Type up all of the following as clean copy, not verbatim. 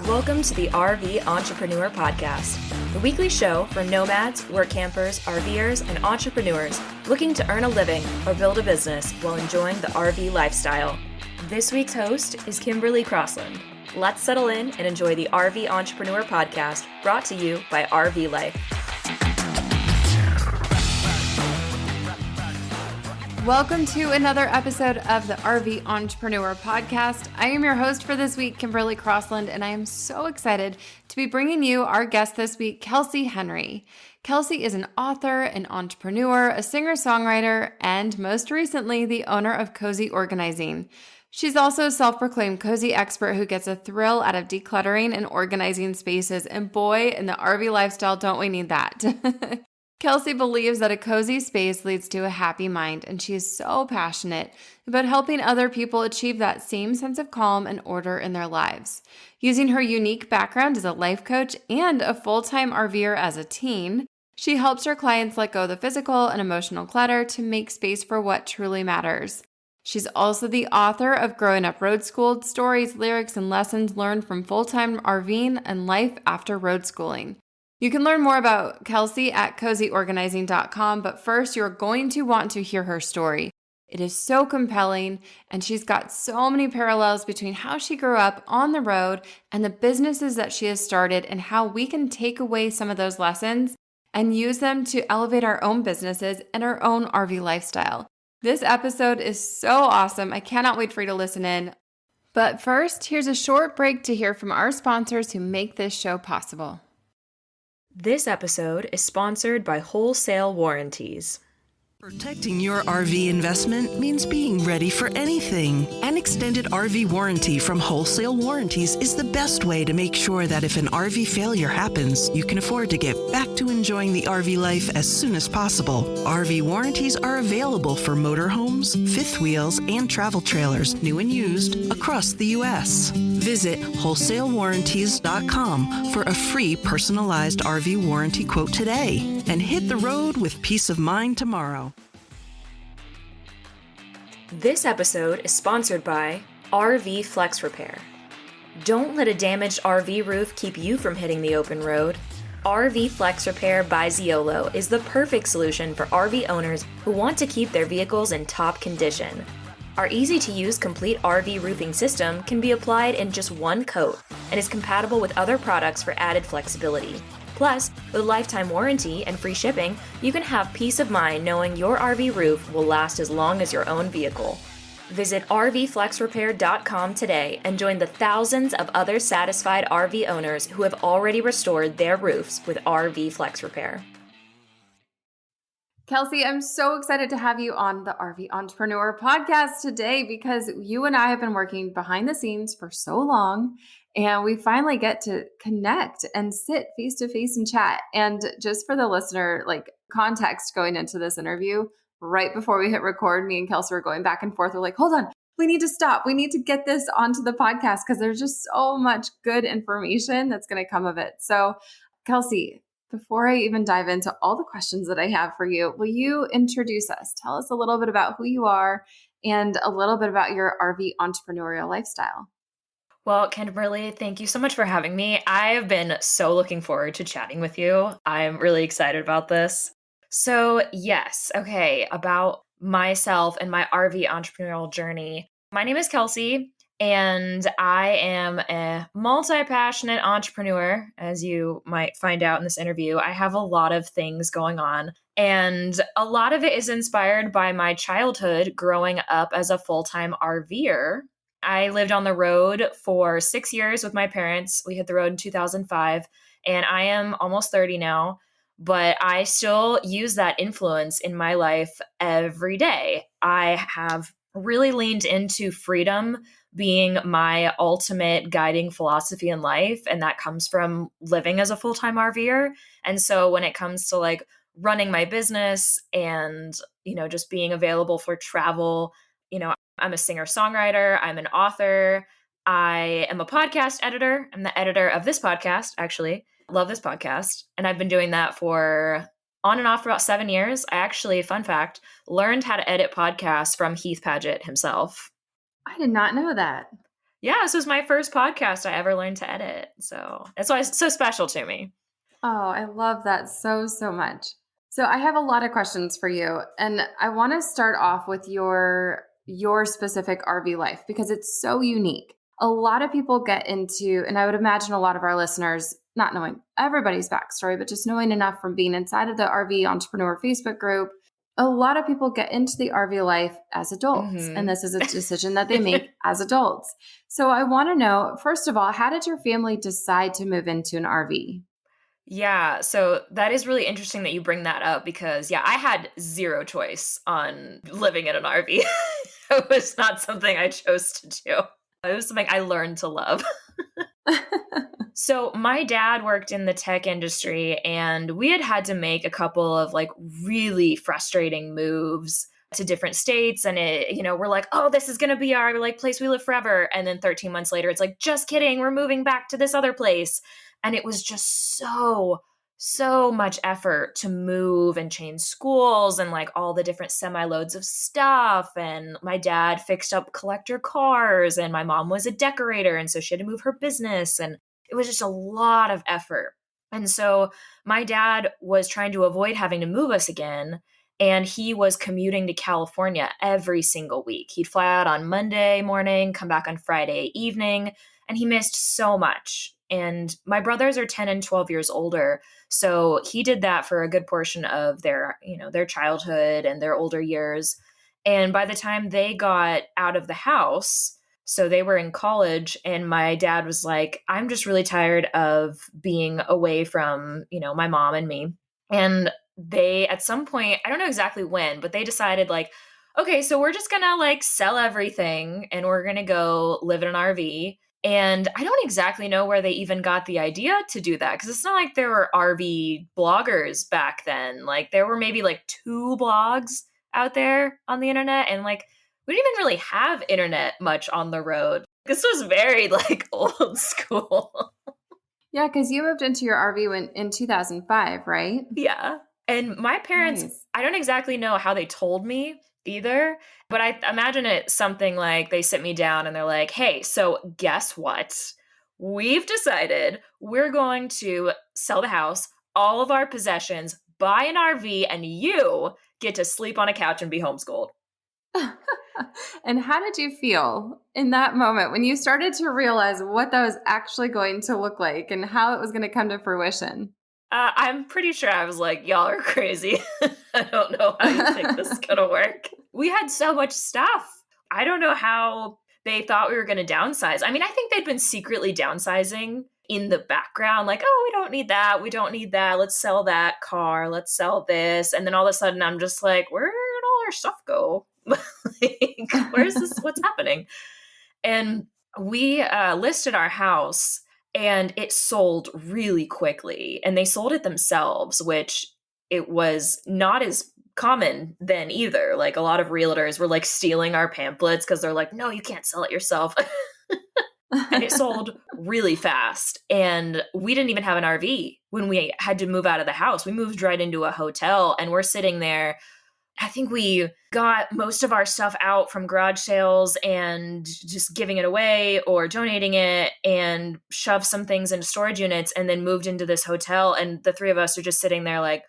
Welcome to the RV Entrepreneur Podcast, the weekly show for nomads, work campers, RVers, and entrepreneurs looking to earn a living or build a business while enjoying the RV lifestyle. This week's host is Kimberly Crossland. Let's settle in and enjoy the RV Entrepreneur Podcast, brought to you by RV Life. Welcome to another episode of the RV Entrepreneur Podcast. I am your host for this week, Kimberly Crossland, and I am so excited to be bringing you our guest this week, Kelsey Henry. Kelsey is an author, an entrepreneur, a singer-songwriter, and most recently, the owner of Cozy Organizing. She's also a self-proclaimed cozy expert who gets a thrill out of decluttering and organizing spaces, and boy, in the RV lifestyle, don't we need that. Kelsey believes that a cozy space leads to a happy mind, and she is so passionate about helping other people achieve that same sense of calm and order in their lives. Using her unique background as a life coach and a full-time RVer as a teen, she helps her clients let go of the physical and emotional clutter to make space for what truly matters. She's also the author of Growing Up Road Schooled: Stories, Lyrics, and Lessons Learned from Full-Time RVing and Life After Road Schooling. You can learn more about Kelsey at cozyorganizing.com, but first you're going to want to hear her story. It is so compelling, and she's got so many parallels between how she grew up on the road and the businesses that she has started, and how we can take away some of those lessons and use them to elevate our own businesses and our own RV lifestyle. This episode is so awesome. I cannot wait for you to listen in. But first, here's a short break to hear from our sponsors who make this show possible. This episode is sponsored by Wholesale Warranties. Protecting your RV investment means being ready for anything. An extended RV warranty from Wholesale Warranties is the best way to make sure that if an RV failure happens, you can afford to get back to enjoying the RV life as soon as possible. RV warranties are available for motorhomes, fifth wheels, and travel trailers, new and used, across the U.S. Visit wholesalewarranties.com for a free personalized RV warranty quote today and hit the road with peace of mind tomorrow. This episode is sponsored by RV Flex Repair. Don't let a damaged RV roof keep you from hitting the open road. RV Flex Repair by Ziolo is the perfect solution for RV owners who want to keep their vehicles in top condition. Our easy-to-use complete RV roofing system can be applied in just one coat and is compatible with other products for added flexibility. Plus, with a lifetime warranty and free shipping, you can have peace of mind knowing your RV roof will last as long as your own vehicle. Visit RVFlexRepair.com today and join the thousands of other satisfied RV owners who have already restored their roofs with RV Flex Repair. Kelsey, I'm so excited to have you on the RV Entrepreneur Podcast today because you and I have been working behind the scenes for so long, and we finally get to connect and sit face to face and chat. And just for the listener, like context going into this interview, right before we hit record, me and Kelsey were going back and forth. We're like, hold on, we need to stop. We need to get this onto the podcast because there's just so much good information that's going to come of it. So Kelsey, before I even dive into all the questions that I have for you, will you introduce us? Tell us a little bit about who you are and a little bit about your RV entrepreneurial lifestyle. Well, Kimberly, thank you so much for having me. I have been so looking forward to chatting with you. I'm really excited about this. So yes, okay, about myself and my RV entrepreneurial journey. My name is Kelsey, and I am a multi-passionate entrepreneur, as you might find out in this interview. I have a lot of things going on, and a lot of it is inspired by my childhood growing up as a full-time RVer. I lived on the road for 6 years with my parents. We hit the road in 2005, and I am almost 30 now, but I still use that influence in my life every day. I have really leaned into freedom being my ultimate guiding philosophy in life, and that comes from living as a full-time RVer. And so when it comes to like running my business and, just being available for travel, I'm a singer-songwriter, I'm an author, I am a podcast editor. I'm the editor of this podcast, actually. Love this podcast. And I've been doing that for on and off for about 7 years. I actually, fun fact, learned how to edit podcasts from Heath Padgett himself. I did not know that. Yeah, this was my first podcast I ever learned to edit. So that's why it's so special to me. Oh, I love that so, so much. So I have a lot of questions for you, and I want to start off with your specific RV life because it's so unique. A lot of people get into, and I would imagine a lot of our listeners, not knowing everybody's backstory, but just knowing enough from being inside of the RV Entrepreneur Facebook group, a lot of people get into the RV life as adults, and this is a decision that they make as adults. So I want to know, first of all, how did your family decide to move into an RV? Yeah, so that is really interesting that you bring that up because, yeah, I had zero choice on living in an RV. It was not something I chose to do. It was something I learned to love. So my dad worked in the tech industry, and we had to make a couple of like really frustrating moves to different states. And we're like, oh, this is going to be our like place we live forever. And then 13 months later, it's like, just kidding. We're moving back to this other place. And it was just so much effort to move and change schools and like all the different semi-loads of stuff. And my dad fixed up collector cars, and my mom was a decorator. And so she had to move her business. And it was just a lot of effort. And so my dad was trying to avoid having to move us again. And he was commuting to California every single week. He'd fly out on Monday morning, come back on Friday evening, and he missed so much. And my brothers are 10 and 12 years older. So he did that for a good portion of their childhood and their older years. And by the time they got out of the house, so they were in college, and my dad was like, I'm just really tired of being away from, my mom and me. And they, at some point, I don't know exactly when, but they decided like, okay, so we're just gonna like sell everything and we're gonna go live in an RV. And I don't exactly know where they even got the idea to do that, because it's not like there were RV bloggers back then. Like there were maybe like 2 blogs out there on the internet, and like we didn't even really have internet much on the road. This was very like old school. Yeah, because you moved into your RV in 2005, right? Yeah. And my parents, Nice. I don't exactly know how they told me either, but I imagine it something like they sit me down and they're like, hey, so guess what? We've decided we're going to sell the house, all of our possessions, buy an RV, and you get to sleep on a couch and be homeschooled. And how did you feel in that moment when you started to realize what that was actually going to look like and how it was going to come to fruition? I'm pretty sure I was like, y'all are crazy. I don't know how you think this is going to work. We had so much stuff. I don't know how they thought we were going to downsize. I mean, I think they'd been secretly downsizing in the background, like, oh, we don't need that. We don't need that. Let's sell that car. Let's sell this. And then all of a sudden I'm just like, where did all our stuff go? Like, where's this? What's happening? And we listed our house, and it sold really quickly. And they sold it themselves, which it was not as common then either. Like a lot of realtors were like stealing our pamphlets because they're like, no, you can't sell it yourself. And it sold really fast. And we didn't even have an RV when we had to move out of the house. We moved right into a hotel, and we're sitting there. I think we got most of our stuff out from garage sales and just giving it away or donating it, and shoved some things into storage units, and then moved into this hotel. And the 3 of us are just sitting there like,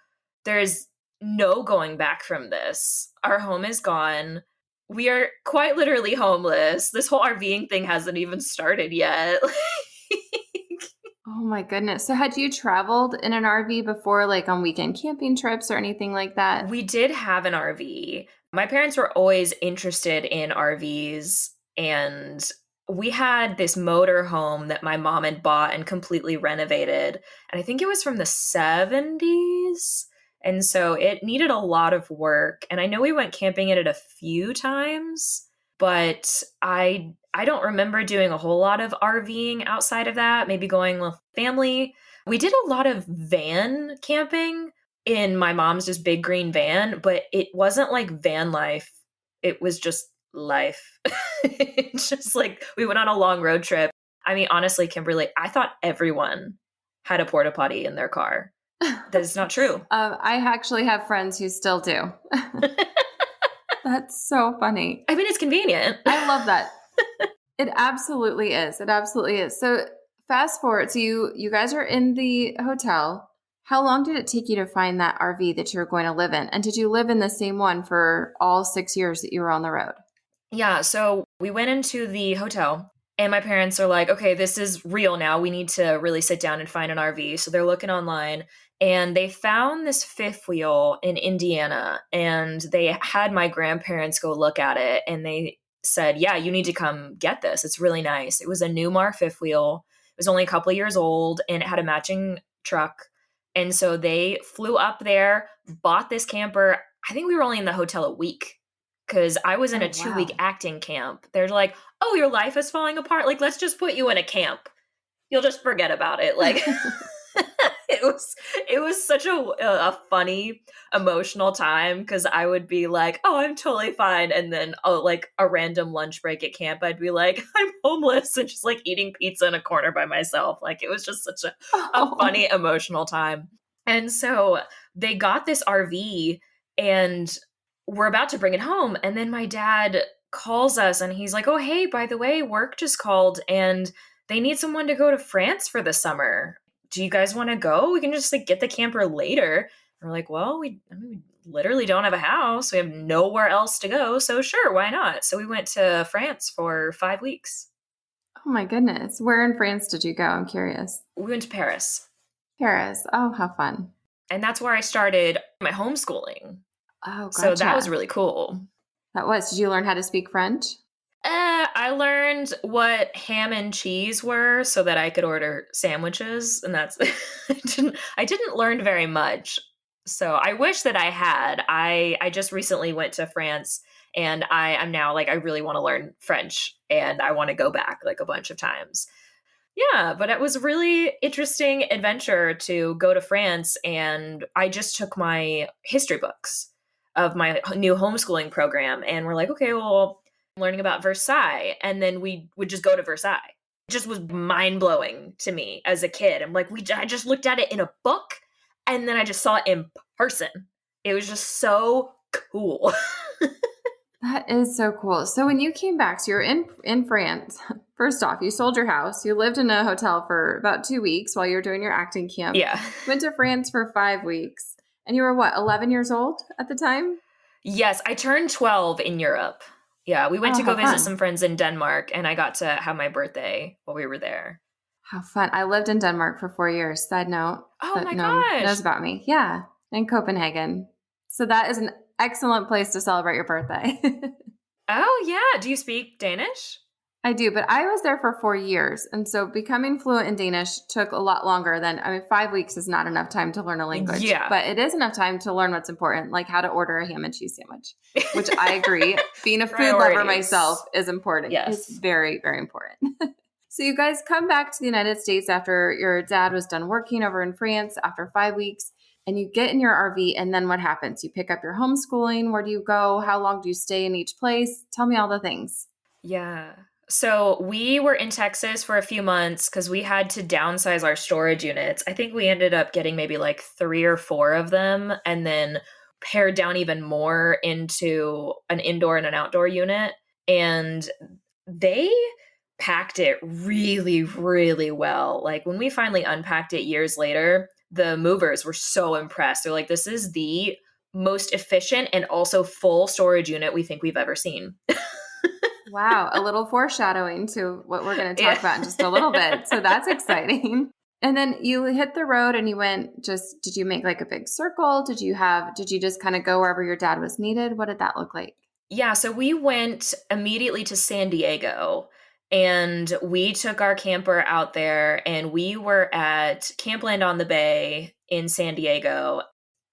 there's no going back from this. Our home is gone. We are quite literally homeless. This whole RVing thing hasn't even started yet. Oh my goodness. So had you traveled in an RV before, like on weekend camping trips or anything like that? We did have an RV. My parents were always interested in RVs, and we had this motor home that my mom had bought and completely renovated. And I think it was from the 70s. And so it needed a lot of work. And I know we went camping in it a few times, but I don't remember doing a whole lot of RVing outside of that, maybe going with family. We did a lot of van camping in my mom's just big green van, but it wasn't like van life. It was just life. It's just like we went on a long road trip. I mean, honestly, Kimberly, I thought everyone had a porta potty in their car. That is not true. I actually have friends who still do. That's so funny. I mean, it's convenient. I love that. It absolutely is. It absolutely is. So fast forward. So you guys are in the hotel. How long did it take you to find that RV that you were going to live in? And did you live in the same one for all 6 years that you were on the road? Yeah, so we went into the hotel and my parents are like, okay, this is real now. We need to really sit down and find an RV. So they're looking online and they found this fifth wheel in Indiana and they had my grandparents go look at it and they said, yeah, you need to come get this. It's really nice. It was a Newmar fifth wheel. It was only a couple of years old and it had a matching truck. And so they flew up there, bought this camper. I think we were only in the hotel a week because I was in a Oh, 2 week wow. acting camp. They're like, oh, your life is falling apart. Like, let's just put you in a camp. You'll just forget about it. Like, it was such a funny, emotional time because I would be like, oh, I'm totally fine. And then, oh, like a random lunch break at camp, I'd be like, I'm homeless and just like eating pizza in a corner by myself. Like, it was just such a Oh. funny, emotional time. And so they got this RV and we're about to bring it home. And then my dad calls us and he's like, oh, hey, by the way, work just called and they need someone to go to France for the summer. Do you guys want to go? We can just like get the camper later. We're like, well, we literally don't have a house. We have nowhere else to go. So sure, why not? So we went to France for 5 weeks. Oh my goodness. Where in France did you go? I'm curious. We went to Paris. Paris. Oh, how fun. And that's where I started my homeschooling. Oh, So that was gotcha. really cool. That was. Did you learn how to speak French? I learned what ham and cheese were so that I could order sandwiches, and that's I didn't learn very much. So I wish that I had. I just recently went to France and I'm now like I really want to learn French and I want to go back like a bunch of times. Yeah, but it was a really interesting adventure to go to France and I just took my history books of my new homeschooling program and we're like, okay, well, I'm learning about Versailles and then we would just go to Versailles. It just was mind-blowing to me as a kid. I'm like, I just looked at it in a book and then I just saw it in person. It was just so cool. That is so cool. So when you came back, so you're in France. First off, you sold your house. You lived in a hotel for about 2 weeks while you were doing your acting camp. Yeah. Went to France for 5 weeks. And you were what, 11 years old at the time? Yes, I turned 12 in Europe. Yeah, we went Oh, to go how visit fun. some friends in Denmark and I got to have my birthday while we were there. How fun. I lived in Denmark for 4 years. Side note. Oh my No one knows gosh. about me. Yeah. In Copenhagen. So that is an excellent place to celebrate your birthday. Oh yeah. Do you speak Danish? I do, but I was there for 4 years. And so becoming fluent in Danish took a lot longer than, 5 weeks is not enough time to learn a language, Yeah. but it is enough time to learn what's important, like how to order a ham and cheese sandwich, which I agree. Being a food lover Priorities. myself is important. Yes. It's very, very important. So you guys come back to the United States after your dad was done working over in France after 5 weeks. And you get in your RV, and then what happens? You pick up your homeschooling. Where do you go? How long do you stay in each place? Tell me all the things. Yeah. So we were in Texas for a few months because we had to downsize our storage units. I think we ended up getting maybe like 3 or 4 of them and then pared down even more into an indoor and an outdoor unit. And they packed it really, really well. Like when we finally unpacked it years later, the movers were so impressed. They're like, this is the most efficient and also full storage unit we think we've ever seen. Wow, a little foreshadowing to what we're going to talk Yeah. about in just a little bit. So that's exciting. And then you hit the road and you went did you make like a big circle? Did you just kind of go wherever your dad was needed? What did that look like? Yeah, so we went immediately to San Diego and we took our camper out there and we were at Campland on the Bay in San Diego.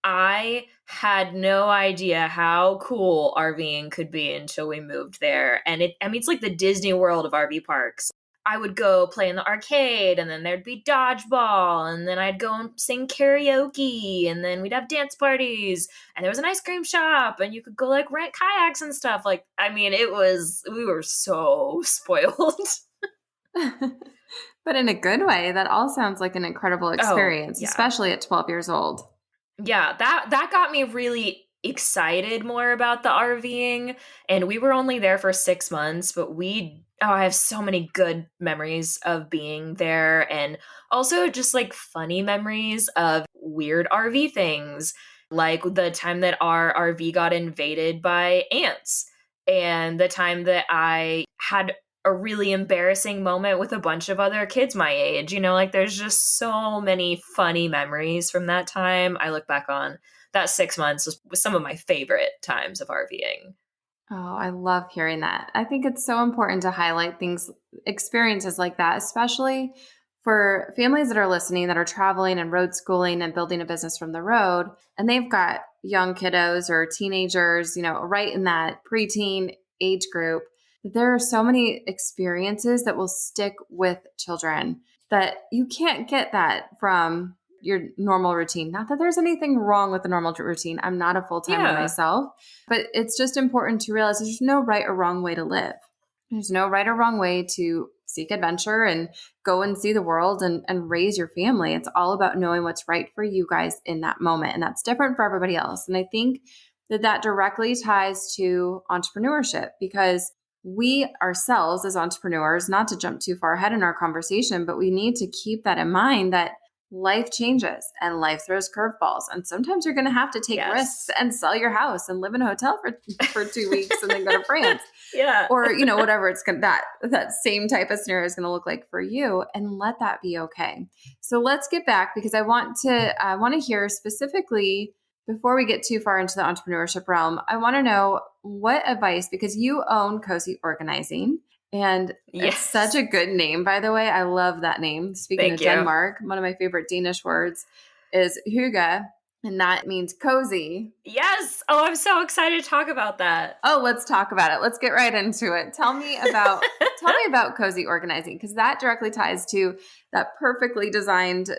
I had no idea how cool RVing could be until we moved there. And it's like the Disney World of RV parks. I would go play in the arcade and then there'd be dodgeball and then I'd go and sing karaoke and then we'd have dance parties and there was an ice cream shop and you could go like rent kayaks and stuff. Like, we were so spoiled. But in a good way, that all sounds like an incredible experience, yeah. especially at 12 years old. Yeah, that got me really excited more about the RVing. And we were only there for 6 months, but I have so many good memories of being there, and also just like funny memories of weird RV things, like the time that our RV got invaded by ants, and the time that I had a really embarrassing moment with a bunch of other kids my age. Like there's just so many funny memories from that time. I look back on that 6 months was some of my favorite times of RVing. Oh, I love hearing that. I think it's so important to highlight experiences like that, especially for families that are listening that are traveling and road schooling and building a business from the road. And they've got young kiddos or teenagers, right in that preteen age group. There are so many experiences that will stick with children that you can't get that from your normal routine. Not that there's anything wrong with the normal routine. I'm not a full-timer myself, but it's just important to realize there's no right or wrong way to live. There's no right or wrong way to seek adventure and go and see the world and raise your family. It's all about knowing what's right for you guys in that moment. And that's different for everybody else. And I think that directly ties to entrepreneurship, because we ourselves as entrepreneurs, not to jump too far ahead in our conversation, but we need to keep that in mind that life changes and life throws curveballs. And sometimes you're going to have to take risks and sell your house and live in a hotel for 2 weeks and then go to France. Or, whatever that same type of scenario is going to look like for you, and let that be okay. So let's get back, because I want to hear specifically, before we get too far into the entrepreneurship realm, I want to know what advice, because you own Cozy Organizing. And it's such a good name, by the way. I love that name. Speaking of Denmark, one of my favorite Danish words is hygge, and that means cozy. Yes. Oh, I'm so excited to talk about that. Oh, let's talk about it. Let's get right into it. Tell me about Cozy Organizing, because that directly ties to that perfectly designed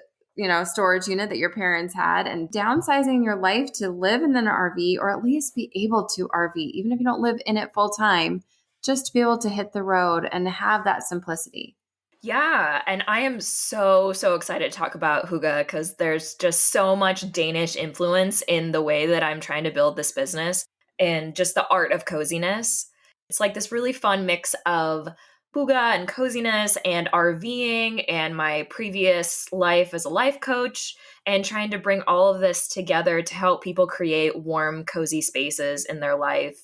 storage unit that your parents had, and downsizing your life to live in an RV, or at least be able to RV, even if you don't live in it full time, just to be able to hit the road and have that simplicity. Yeah. And I am so, so excited to talk about hygge, because there's just so much Danish influence in the way that I'm trying to build this business, and just the art of coziness. It's like this really fun mix of hygge and coziness and RVing and my previous life as a life coach, and trying to bring all of this together to help people create warm, cozy spaces in their life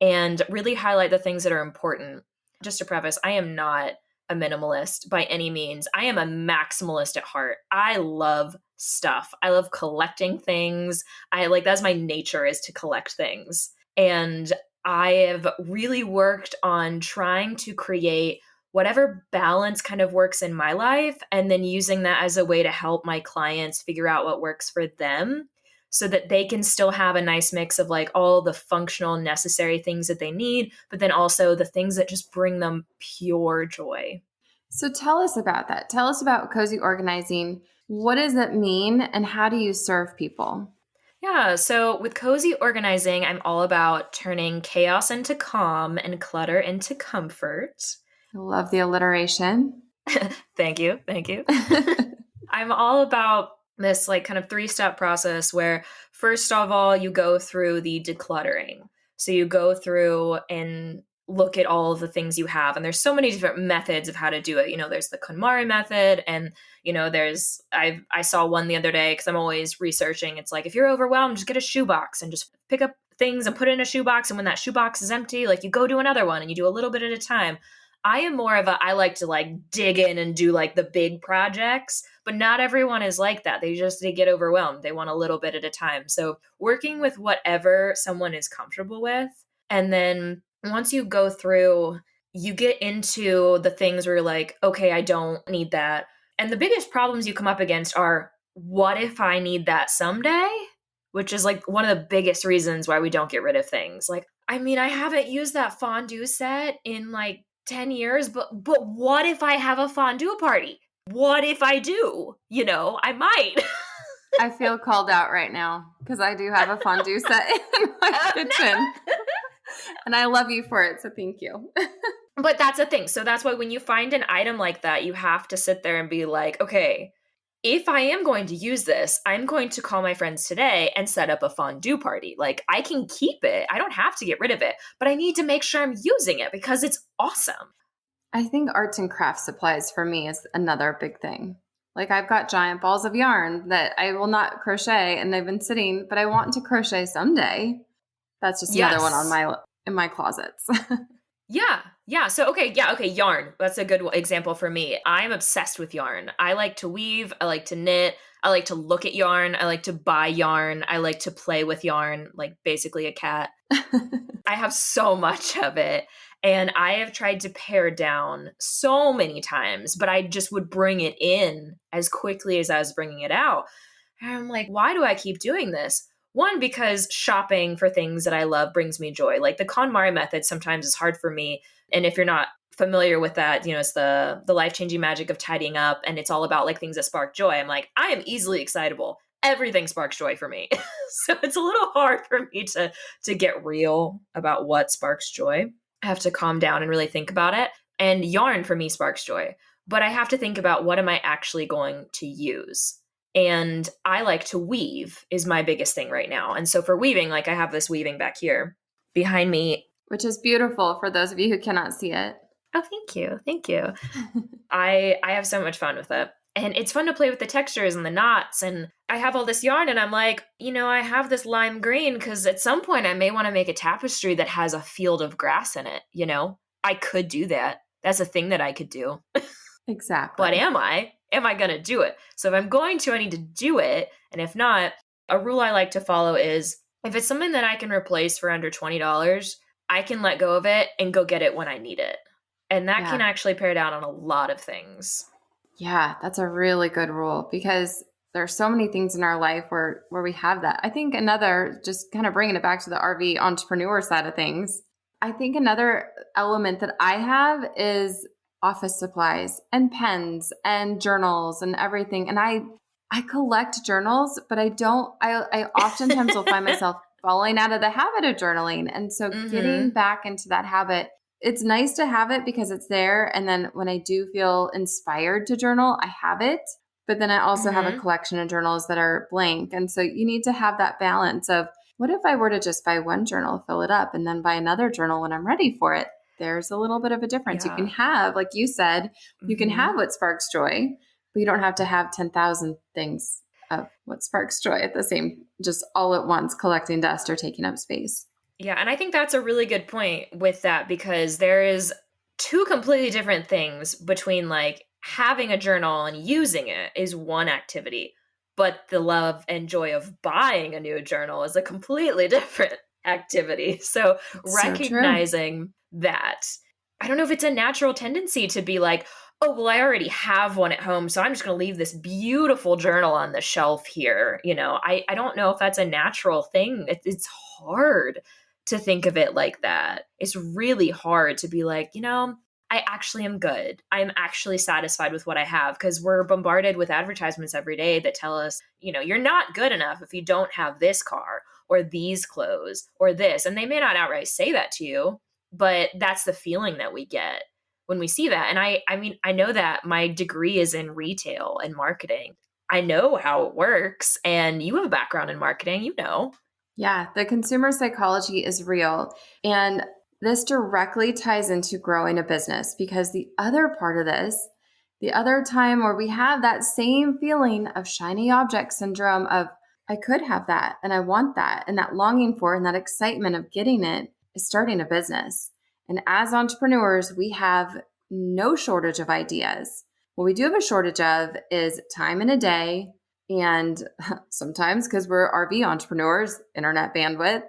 and really highlight the things that are important. Just to preface, I am not a minimalist by any means. I am a maximalist at heart. I love stuff. I love collecting things. That's my nature, is to collect things. And I have really worked on trying to create whatever balance kind of works in my life, and then using that as a way to help my clients figure out what works for them, so that they can still have a nice mix of like all the functional necessary things that they need, but then also the things that just bring them pure joy. So tell us about that. Tell us about Cozy Organizing. What does it mean, and how do you serve people? Yeah, so with Cozy Organizing, I'm all about turning chaos into calm and clutter into comfort. I love the alliteration. Thank you. I'm all about this like kind of 3-step process where, first of all, you go through the decluttering. So you go through and look at all of the things you have. And there's so many different methods of how to do it. There's the KonMari method, and I saw one the other day, because I'm always researching. It's like, if you're overwhelmed, just get a shoebox and just pick up things and put it in a shoebox. And when that shoebox is empty, like, you go do another one and you do a little bit at a time. I am more of I like to like dig in and do like the big projects, but not everyone is like that. They get overwhelmed. They want a little bit at a time. So working with whatever someone is comfortable with. And then once you go through, you get into the things where you're like, okay, I don't need that. And the biggest problems you come up against are, what if I need that someday? Which is like one of the biggest reasons why we don't get rid of things. Like, I haven't used that fondue set in like 10 years, but what if I have a fondue party? What if I do? I might. I feel called out right now, because I do have a fondue set in my kitchen. And I love you for it, so thank you. But that's the thing. So that's why when you find an item like that, you have to sit there and be like, okay, if I am going to use this, I'm going to call my friends today and set up a fondue party. Like, I can keep it. I don't have to get rid of it, but I need to make sure I'm using it because it's awesome. I think arts and craft supplies for me is another big thing. Like I've got giant balls of yarn that I will not crochet and they've been sitting, but I want to crochet someday. That's just another one on Yes. in my closets. Yeah. Yeah. So, okay. Yeah. Okay. Yarn. That's a good example for me. I'm obsessed with yarn. I like to weave. I like to knit. I like to look at yarn. I like to buy yarn. I like to play with yarn, like basically a cat. I have so much of it. And I have tried to pare down so many times, but I just would bring it in as quickly as I was bringing it out. And I'm like, why do I keep doing this? One, because shopping for things that I love brings me joy. Like the KonMari method sometimes is hard for me. And if you're not familiar with that, it's the life-changing magic of tidying up. And it's all about like things that spark joy. I'm like, I am easily excitable. Everything sparks joy for me. So it's a little hard for me to get real about what sparks joy. I have to calm down and really think about it. And yarn for me sparks joy. But I have to think about what am I actually going to use? And I like to weave is my biggest thing right now. And so for weaving, like I have this weaving back here behind me. Which is beautiful for those of you who cannot see it. Oh, thank you. Thank you. I have so much fun with it. And it's fun to play with the textures and the knots. And I have all this yarn and I'm like, I have this lime green because at some point I may want to make a tapestry that has a field of grass in it. I could do that. That's a thing that I could do. Exactly. But am I? Am I going to do it? So if I'm going to, I need to do it. And if not, a rule I like to follow is if it's something that I can replace for under $20, I can let go of it and go get it when I need it. And that can actually pare down on a lot of things. Yeah, that's a really good rule because there are so many things in our life where we have that. I think another, just kind of bringing it back to the RV entrepreneur side of things, I think another element that I have is office supplies and pens and journals and everything. And I collect journals, but I oftentimes will find myself falling out of the habit of journaling. And so getting back into that habit, it's nice to have it because it's there. And then when I do feel inspired to journal, I have it. But then I also have a collection of journals that are blank. And so you need to have that balance of what if I were to just buy one journal, fill it up, and then buy another journal when I'm ready for it? There's a little bit of a difference. Yeah. You can have, like you said, you can have what sparks joy, but you don't have to have 10,000 things of what sparks joy at the same, just all at once, collecting dust or taking up space. Yeah. And I think that's a really good point with that because there is two completely different things between like having a journal and using it is one activity, but the love and joy of buying a new journal is a completely different activity. So recognizing that, I don't know if it's a natural tendency to be like, oh, well, I already have one at home, so I'm just going to leave this beautiful journal on the shelf here. I don't know if that's a natural thing. It's hard to think of it like that. It's really hard to be like, I actually am good. I'm actually satisfied with what I have because we're bombarded with advertisements every day that tell us, you're not good enough if you don't have this car or these clothes or this. And they may not outright say that to you, but that's the feeling that we get when we see that. And I mean, I know that my degree is in retail and marketing. I know how it works. And you have a background in marketing, Yeah, the consumer psychology is real. And this directly ties into growing a business because the other part of this, the other time where we have that same feeling of shiny object syndrome of, I could have that and I want that, and that longing for and that excitement of getting it is starting a business. And as entrepreneurs, we have no shortage of ideas. What we do have a shortage of is time in a day, and sometimes because we're RV entrepreneurs, internet bandwidth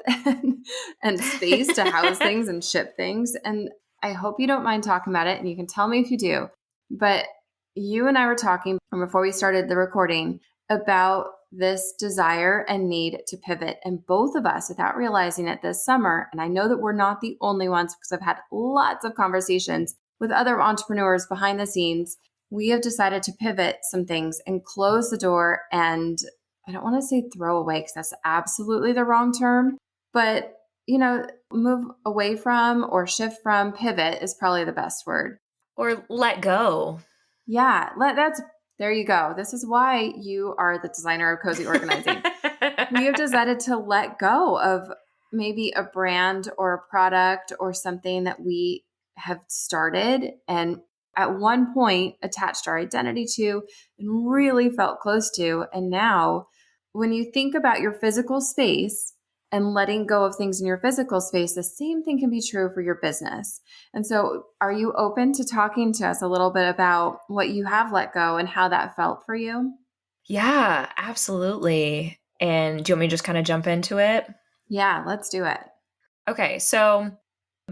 and space to house things and ship things. And I hope you don't mind talking about it, and you can tell me if you do. But you and I were talking before we started the recording about this desire and need to pivot. And both of us, without realizing it this summer, and I know that we're not the only ones because I've had lots of conversations with other entrepreneurs behind the scenes, we have decided to pivot some things and close the door. And I don't want to say throw away because that's absolutely the wrong term, but move away from or shift from. Pivot is probably the best word. Or let go. Yeah, There you go. This is why you are the designer of cozy organizing. We have decided to let go of maybe a brand or a product or something that we have started and at one point attached our identity to and really felt close to. And now when you think about your physical space and letting go of things in your physical space, the same thing can be true for your business. And so are you open to talking to us a little bit about what you have let go and how that felt for you? Yeah, absolutely. And do you want me to just kind of jump into it? Yeah, let's do it. Okay, so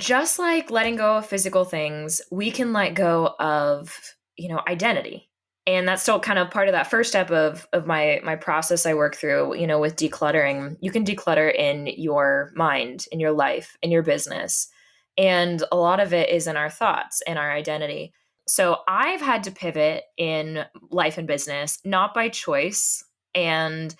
just like letting go of physical things, we can let go of, identity. And that's still kind of part of that first step of my process I work through, with decluttering. You can declutter in your mind, in your life, in your business. And a lot of it is in our thoughts and our identity. So I've had to pivot in life and business, not by choice. And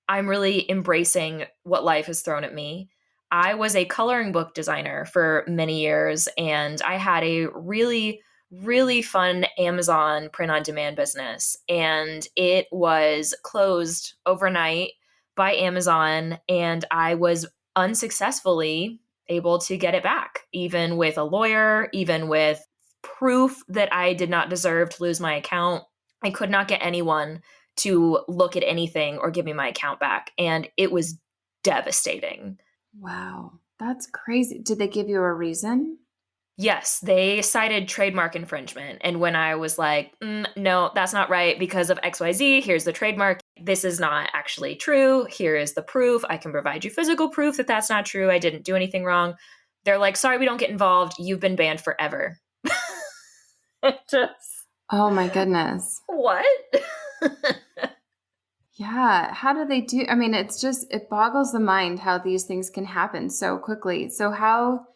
I'm really embracing what life has thrown at me. I was a coloring book designer for many years, and I had a really, really fun Amazon print on demand business. And it was closed overnight by Amazon, and I was unsuccessfully able to get it back, even with a lawyer, even with proof that I did not deserve to lose my account. I could not get anyone to look at anything or give me my account back. And it was devastating. Wow, that's crazy. Did they give you a reason? Yes, they cited trademark infringement. And when I was like, no, that's not right because of XYZ, here's the trademark. This is not actually true. Here is the proof. I can provide you physical proof that that's not true. I didn't do anything wrong. They're like, sorry, we don't get involved. You've been banned forever. Just, Oh my goodness. what? Yeah. How do they do? I mean, it boggles the mind how these things can happen so quickly. So how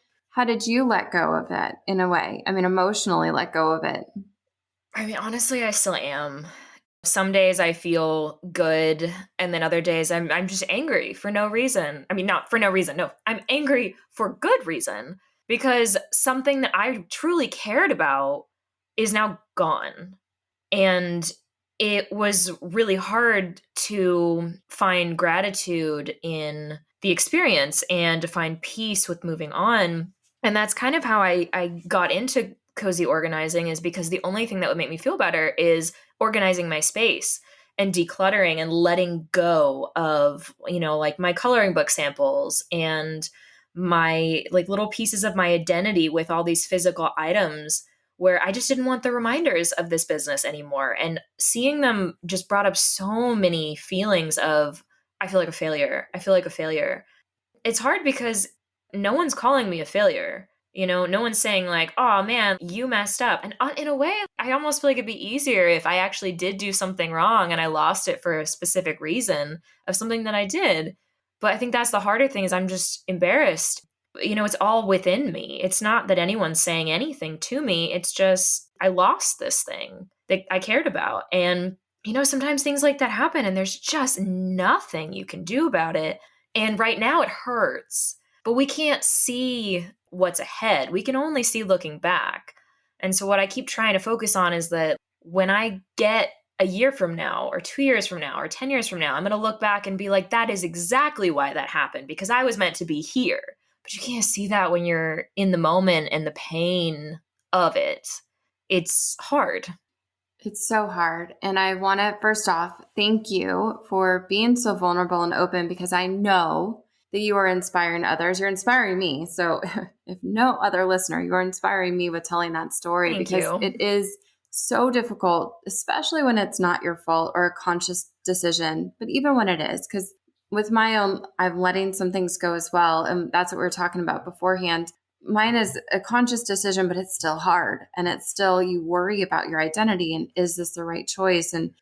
did you let go of it in a way? I mean, emotionally let go of it. I mean, honestly, I still am. Some days I feel good, and then other days I'm just angry for no reason. I mean, not for no reason. No, I'm angry for good reason because something that I truly cared about is now gone. And it was really hard to find gratitude in the experience and to find peace with moving on. And that's kind of how I got into cozy organizing, is because the only thing that would make me feel better is organizing my space and decluttering and letting go of, like my coloring book samples and my like little pieces of my identity with all these physical items where I just didn't want the reminders of this business anymore. And seeing them just brought up so many feelings of, I feel like a failure. I feel like a failure. It's hard because no one's calling me a failure. No one's saying like, oh man, you messed up. And in a way, I almost feel like it'd be easier if I actually did do something wrong and I lost it for a specific reason of something that I did. But I think that's the harder thing, is I'm just embarrassed. It's all within me. It's not that anyone's saying anything to me. It's just, I lost this thing that I cared about. And, sometimes things like that happen and there's just nothing you can do about it. And right now it hurts, but we can't see what's ahead. We can only see looking back. And so what I keep trying to focus on is that when I get a year from now or 2 years from now or 10 years from now, I'm going to look back and be like, that is exactly why that happened, because I was meant to be here. But you can't see that when you're in the moment and the pain of it. It's hard. It's so hard. And I want to, first off, thank you for being so vulnerable and open, because I know that you are inspiring others. You're inspiring me. So if no other listener, you're inspiring me with telling that story. Thank because you. it is so difficult, especially when it's not your fault or a conscious decision, but even when it is, because with my own, I'm letting some things go as well. And that's what we were talking about beforehand. Mine is a conscious decision, but it's still hard. And it's still, you worry about your identity and is this the right choice? And,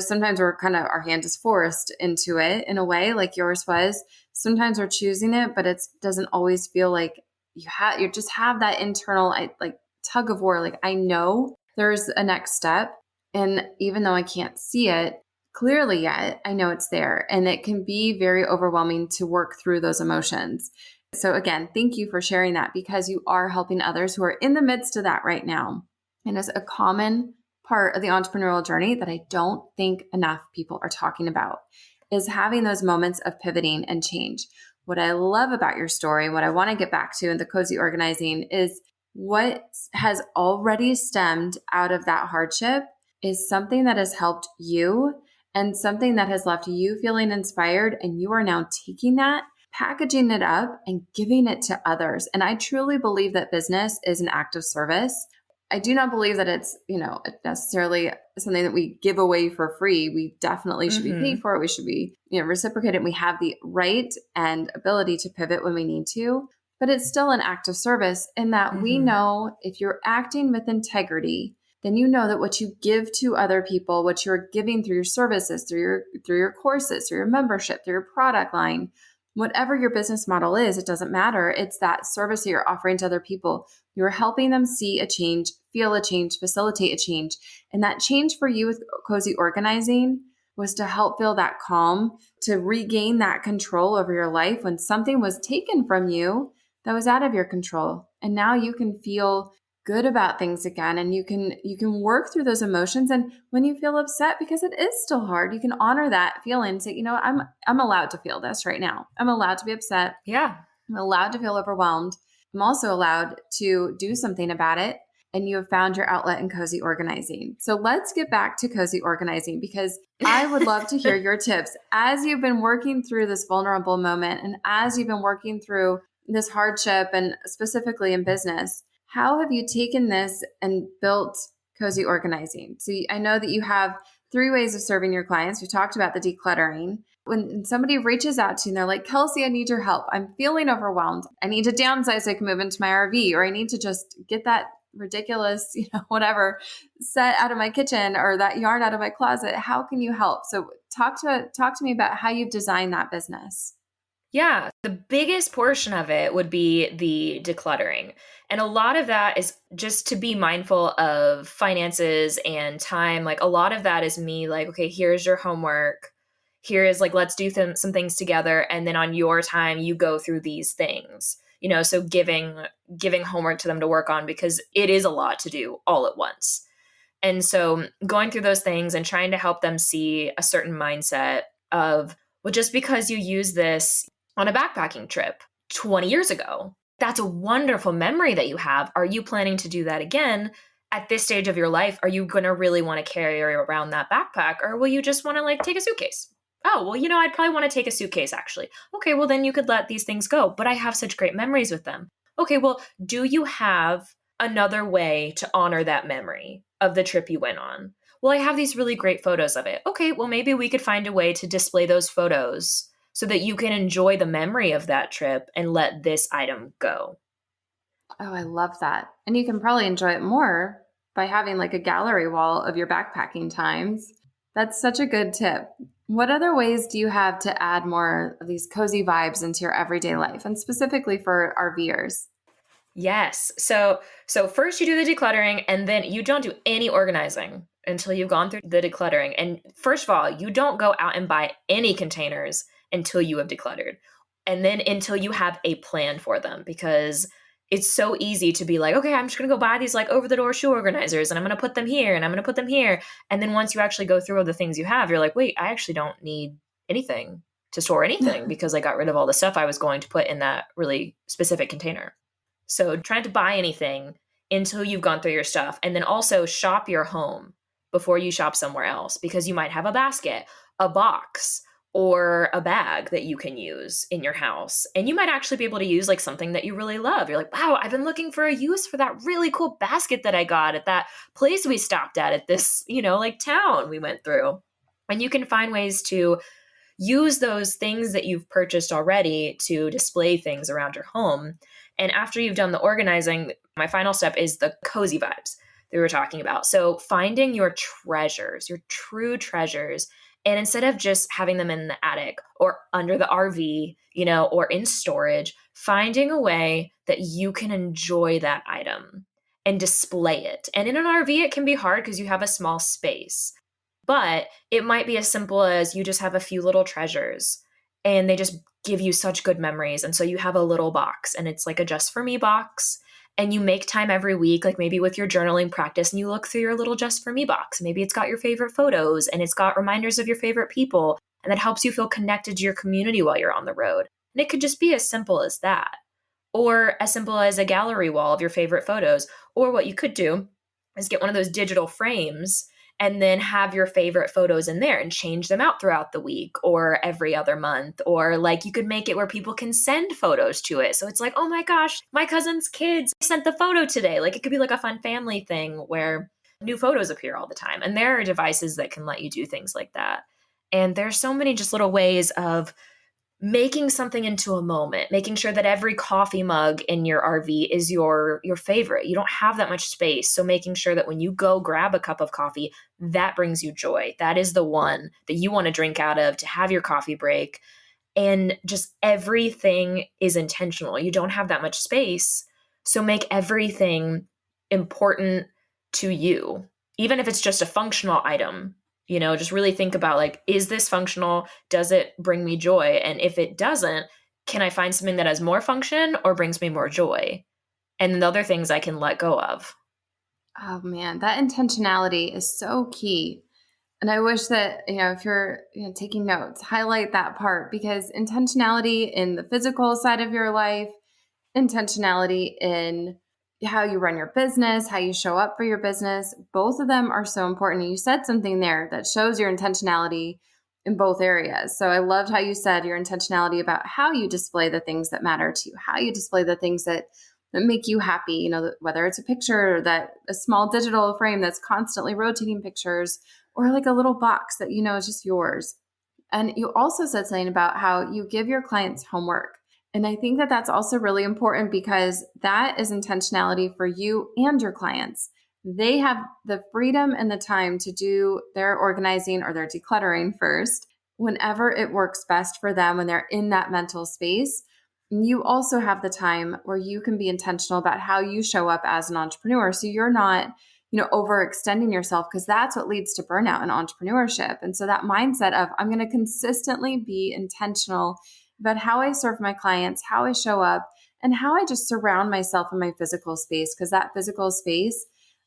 sometimes we're kind of, our hand is forced into it in a way like yours was. Sometimes we're choosing it, but it doesn't always feel like you just have that internal like tug of war. Like, I know there's a next step. And even though I can't see it clearly yet, I know it's there. And it can be very overwhelming to work through those emotions. So again, thank you for sharing that, because you are helping others who are in the midst of that right now. And it's a common part of the entrepreneurial journey that I don't think enough people are talking about is having those moments of pivoting and change. What I love about your story, what I want to get back to in the cozy organizing is what has already stemmed out of that hardship is something that has helped you and something that has left you feeling inspired. And you are now taking that, packaging it up, and giving it to others. And I truly believe that business is an act of service. I do not believe that it's, necessarily something that we give away for free. We definitely should be paid for it. We should be, reciprocated. And we have the right and ability to pivot when we need to, but it's still an act of service in that we know if you're acting with integrity, then you know that what you give to other people, what you're giving through your services, through your courses, through your membership, through your product line, whatever your business model is, it doesn't matter. It's that service that you're offering to other people. You're helping them see a change, feel a change, facilitate a change. And that change for you with cozy organizing was to help feel that calm, to regain that control over your life when something was taken from you that was out of your control. And now you can feel good about things again, and you can work through those emotions. And when you feel upset, because it is still hard, you can honor that feeling and say, I'm allowed to feel this right now. I'm allowed to be upset. Yeah. I'm allowed to feel overwhelmed. I'm also allowed to do something about it. And you have found your outlet in cozy organizing. So let's get back to cozy organizing, because I would love to hear your tips as you've been working through this vulnerable moment and as you've been working through this hardship, and specifically in business. How have you taken this and built cozy organizing? So I know that you have 3 ways of serving your clients. We talked about the decluttering. When somebody reaches out to you and they're like, Kelsey, I need your help. I'm feeling overwhelmed. I need to downsize so I can move into my RV, or I need to just get that ridiculous, whatever set out of my kitchen or that yarn out of my closet. How can you help? So talk to me about how you've designed that business. Yeah, the biggest portion of it would be the decluttering. And a lot of that is just to be mindful of finances and time. Like a lot of that is me like, okay, here's your homework. Here is like, let's do some things together. And then on your time, you go through these things, so giving homework to them to work on, because it is a lot to do all at once. And so going through those things and trying to help them see a certain mindset of, well, just because you use this on a backpacking trip 20 years ago, that's a wonderful memory that you have. Are you planning to do that again at this stage of your life? Are you going to really want to carry around that backpack, or will you just want to like take a suitcase? Oh, well, I'd probably want to take a suitcase actually. Okay, well then you could let these things go, but I have such great memories with them. Okay, well, do you have another way to honor that memory of the trip you went on? Well, I have these really great photos of it. Okay, well, maybe we could find a way to display those photos so that you can enjoy the memory of that trip and let this item go. Oh, I love that. And you can probably enjoy it more by having like a gallery wall of your backpacking times. That's such a good tip. What other ways do you have to add more of these cozy vibes into your everyday life, and specifically for RVers? Yes. So first you do the decluttering, and then you don't do any organizing until you've gone through the decluttering. And first of all, you don't go out and buy any containers until you have decluttered, and then until you have a plan for them, because it's so easy to be like, okay, I'm just going to go buy these like over the door shoe organizers and I'm going to put them here and I'm going to put them here. And then once you actually go through all the things you have, you're like, wait, I actually don't need anything to store anything because I got rid of all the stuff I was going to put in that really specific container. So trying to buy anything until you've gone through your stuff, and then also shop your home before you shop somewhere else, because you might have a basket, a box, or a bag that you can use in your house. And you might actually be able to use like something that you really love. You're like, wow, I've been looking for a use for that really cool basket that I got at that place we stopped at this, like town we went through. And you can find ways to use those things that you've purchased already to display things around your home. And after you've done the organizing, my final step is the cozy vibes that we were talking about. So finding your treasures, your true treasures. And instead of just having them in the attic or under the RV, or in storage, finding a way that you can enjoy that item and display it. And in an RV, it can be hard because you have a small space, but it might be as simple as you just have a few little treasures and they just give you such good memories. And so you have a little box, and it's like a just for me box. and you make time every week, like maybe with your journaling practice, and you look through your little just for me box. Maybe it's got your favorite photos and it's got reminders of your favorite people. And that helps you feel connected to your community while you're on the road. And it could just be as simple as that, or as simple as a gallery wall of your favorite photos. Or what you could do is get one of those digital frames and then have your favorite photos in there and change them out throughout the week or every other month. Or like you could make it where people can send photos to it. So it's like, oh my gosh, my cousin's kids sent the photo today. Like it could be like a fun family thing where new photos appear all the time. And there are devices that can let you do things like that. And there's so many just little ways of making something into a moment, making sure that every coffee mug in your RV is your favorite. You don't have that much space. So making sure that when you go grab a cup of coffee, that brings you joy. That is the one that you want to drink out of to have your coffee break. And just everything is intentional. You don't have that much space. So make everything important to you, even if it's just a functional item. Just really think about like, is this functional? Does it bring me joy? And if it doesn't, can I find something that has more function or brings me more joy? And then the other things I can let go of. Oh man, that intentionality is so key. And I wish that, if you're taking notes, highlight that part, because intentionality in the physical side of your life, intentionality in how you run your business, how you show up for your business, both of them are so important. And you said something there that shows your intentionality in both areas. So I loved how you said your intentionality about how you display the things that matter to you, how you display the things that make you happy, whether it's a picture or a small digital frame that's constantly rotating pictures, or like a little box that is just yours. And you also said something about how you give your clients homework. And I think that that's also really important, because that is intentionality for you and your clients. They have the freedom and the time to do their organizing or their decluttering first, whenever it works best for them when they're in that mental space. And you also have the time where you can be intentional about how you show up as an entrepreneur. So you're not, overextending yourself, because that's what leads to burnout in entrepreneurship. And so that mindset of, I'm going to consistently be intentional about how I serve my clients, how I show up, and how I just surround myself in my physical space. Because that physical space,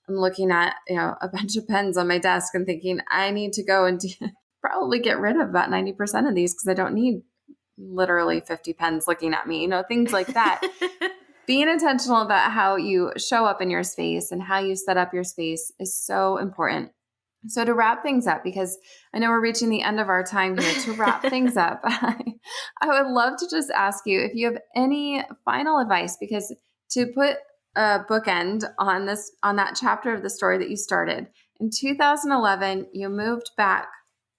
I'm looking at, a bunch of pens on my desk and thinking, I need to go and probably get rid of about 90% of these, because I don't need literally 50 pens looking at me, things like that. Being intentional about how you show up in your space and how you set up your space is so important. So to wrap things up, because I know we're reaching the end of our time here, to wrap things up, I would love to just ask you if you have any final advice, because to put a bookend on that chapter of the story that you started in 2011, you moved back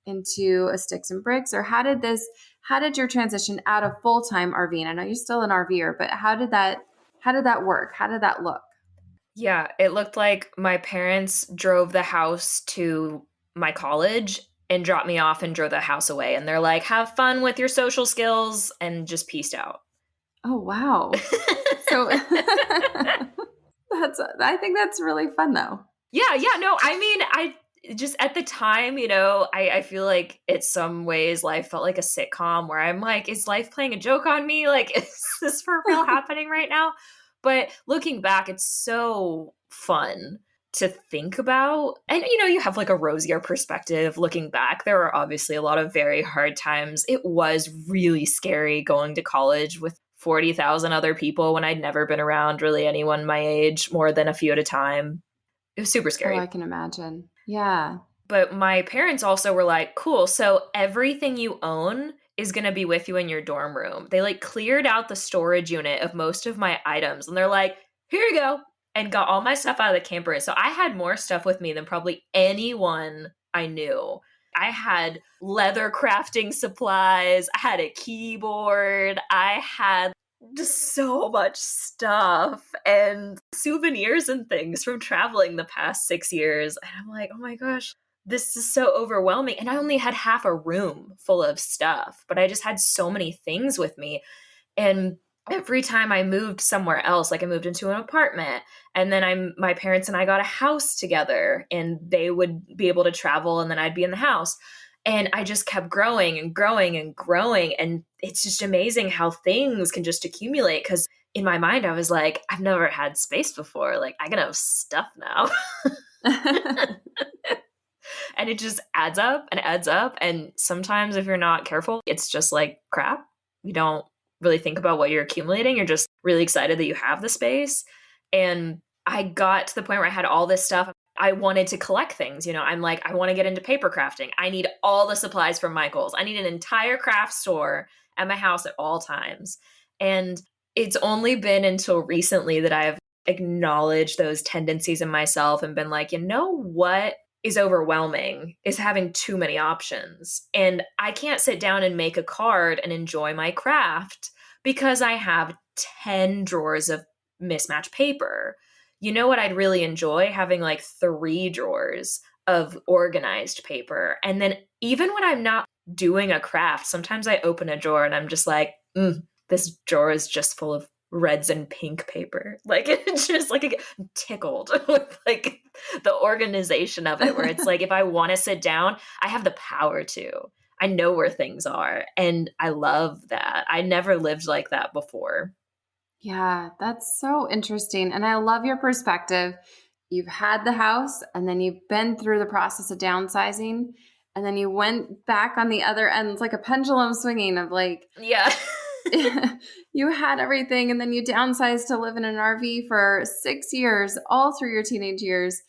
into a sticks and bricks, or how did your transition out of full-time RVing? I know you're still an RVer, but how did that work? How did that look? Yeah, it looked like my parents drove the house to my college and dropped me off and drove the house away. And they're like, have fun with your social skills, and just peaced out. Oh, wow. So I think that's really fun though. Yeah. No, I mean, I just at the time, I feel like in some ways life felt like a sitcom where I'm like, is life playing a joke on me? Like, is this for real happening right now? But looking back, it's so fun to think about. And, you have like a rosier perspective looking back. There were obviously a lot of very hard times. It was really scary going to college with 40,000 other people when I'd never been around really anyone my age more than a few at a time. It was super scary. Oh, I can imagine. Yeah. But my parents also were like, cool, so everything you own is going to be with you in your dorm room. They like cleared out the storage unit of most of my items, and they're like, here you go, and got all my stuff out of the camper. So I had more stuff with me than probably anyone I knew. I had leather crafting supplies. I had a keyboard. I had just so much stuff and souvenirs and things from traveling the past 6 years. And I'm like, oh my gosh, this is so overwhelming. And I only had half a room full of stuff, but I just had so many things with me. And every time I moved somewhere else, like I moved into an apartment, and then my parents and I got a house together, and they would be able to travel, and then I'd be in the house. And I just kept growing and growing and growing. And it's just amazing how things can just accumulate, because in my mind, I was like, I've never had space before. Like, I gotta have stuff now. And it just adds up and adds up. And sometimes if you're not careful, it's just like crap. You don't really think about what you're accumulating. You're just really excited that you have the space. And I got to the point where I had all this stuff. I wanted to collect things. I'm like, I want to get into paper crafting. I need all the supplies from Michael's. I need an entire craft store at my house at all times. And it's only been until recently that I've acknowledged those tendencies in myself and been like, what is overwhelming is having too many options. And I can't sit down and make a card and enjoy my craft because I have 10 drawers of mismatched paper. You know what I'd really enjoy? Having like 3 drawers of organized paper. And then even when I'm not doing a craft, sometimes I open a drawer and I'm just like, this drawer is just full of reds and pink paper. Like, it's just like I get tickled with like the organization of it, where it's like, if I want to sit down, I have the power to. I know where things are. And I love that. I never lived like that before. Yeah, that's so interesting. And I love your perspective. You've had the house and then you've been through the process of downsizing. And then you went back on the other end. It's like a pendulum swinging of like, yeah. You had everything and then you downsized to live in an RV for 6 years, all through your teenage years.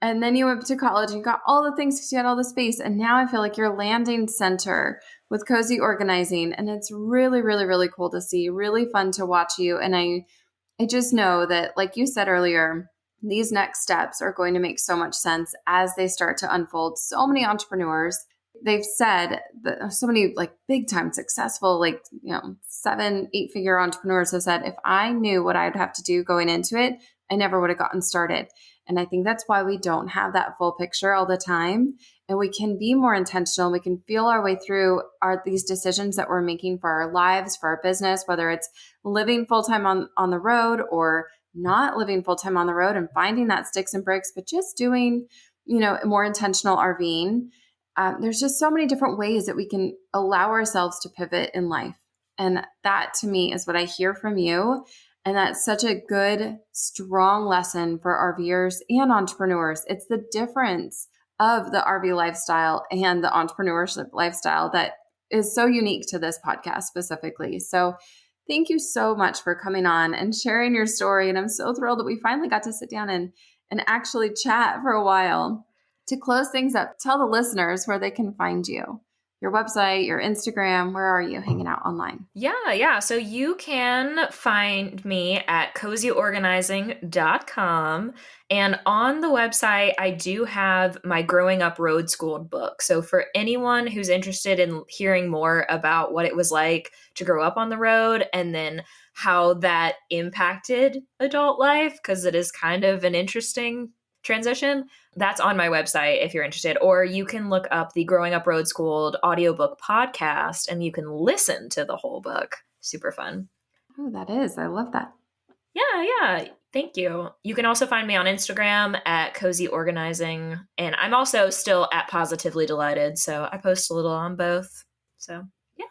And then you went to college and got all the things because you had all the space. And now I feel like you're landing center with cozy organizing. And it's really, really, really cool to see, really fun to watch you. And I just know that, like you said earlier, these next steps are going to make so much sense as they start to unfold. So many entrepreneurs, they've said that so many like big time successful, like, 7, 8-figure entrepreneurs have said, if I knew what I'd have to do going into it, I never would have gotten started. And I think that's why we don't have that full picture all the time. And we can be more intentional. We can feel our way through these decisions that we're making for our lives, for our business, whether it's living full-time on the road or not living full-time on the road and finding that sticks and bricks, but just doing, more intentional RVing. There's just so many different ways that we can allow ourselves to pivot in life. And that to me is what I hear from you. And that's such a good, strong lesson for RVers and entrepreneurs. It's the difference of the RV lifestyle and the entrepreneurship lifestyle that is so unique to this podcast specifically. So thank you so much for coming on and sharing your story. And I'm so thrilled that we finally got to sit down and actually chat for a while. To close things up, tell the listeners where they can find you. Your website, your Instagram, where are you hanging out online? Yeah. So you can find me at cozyorganizing.com. And on the website, I do have my Growing Up Road Schooled book. So for anyone who's interested in hearing more about what it was like to grow up on the road and then how that impacted adult life, because it is kind of an interesting transition, that's on my website if you're interested. Or you can look up the Growing Up Road Schooled audiobook podcast and you can listen to the whole book. Super fun. Oh, that is. I love that. Yeah. Thank you. You can also find me on Instagram at Cozy Organizing. And I'm also still at Positively Delighted. So I post a little on both. So yeah.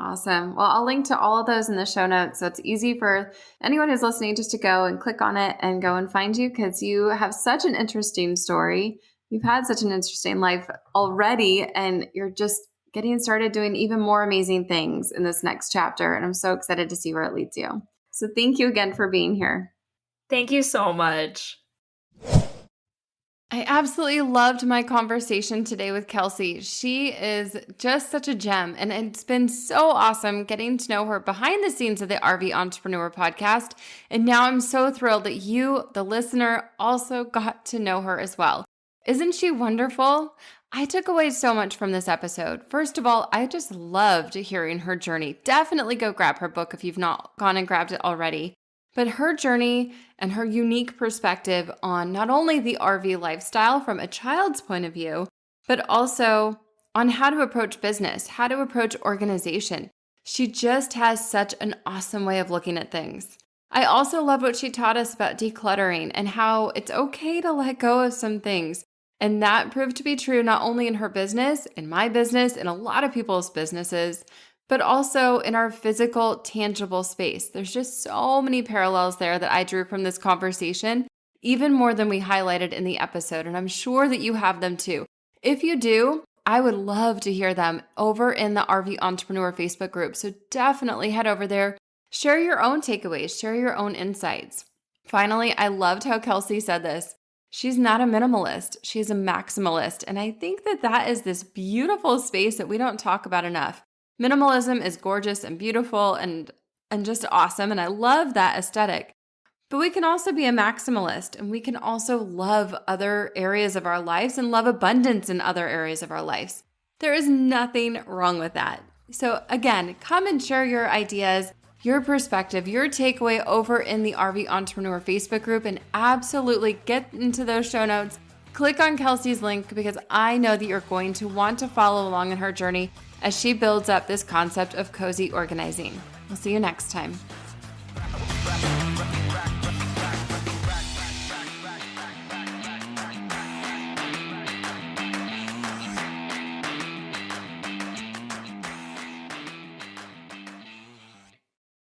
Awesome. Well, I'll link to all of those in the show notes. So it's easy for anyone who's listening just to go and click on it and go and find you because you have such an interesting story. You've had such an interesting life already, and you're just getting started doing even more amazing things in this next chapter. And I'm so excited to see where it leads you. So thank you again for being here. Thank you so much. I absolutely loved my conversation today with Kelsey. She is just such a gem, and it's been so awesome getting to know her behind the scenes of the RV Entrepreneur podcast. And now I'm so thrilled that you, the listener, also got to know her as well. Isn't she wonderful? I took away so much from this episode. First of all, I just loved hearing her journey. Definitely go grab her book if you've not gone and grabbed it already. But her journey and her unique perspective on not only the RV lifestyle from a child's point of view, but also on how to approach business, how to approach organization. She just has such an awesome way of looking at things. I also love what she taught us about decluttering and how it's okay to let go of some things. And that proved to be true not only in her business, in my business, in a lot of people's businesses, but also in our physical, tangible space. There's just so many parallels there that I drew from this conversation, even more than we highlighted in the episode, and I'm sure that you have them too. If you do, I would love to hear them over in the RV Entrepreneur Facebook group, so definitely head over there, share your own takeaways, share your own insights. Finally, I loved how Kelsey said this. She's not a minimalist, she's a maximalist, and I think that that is this beautiful space that we don't talk about enough. Minimalism is gorgeous and beautiful and just awesome, and I love that aesthetic. But we can also be a maximalist, and we can also love other areas of our lives and love abundance in other areas of our lives. There is nothing wrong with that. So again, come and share your ideas, your perspective, your takeaway over in the RV Entrepreneur Facebook group, and absolutely get into those show notes. Click on Kelsey's link because I know that you're going to want to follow along in her journey as she builds up this concept of cozy organizing. We'll see you next time.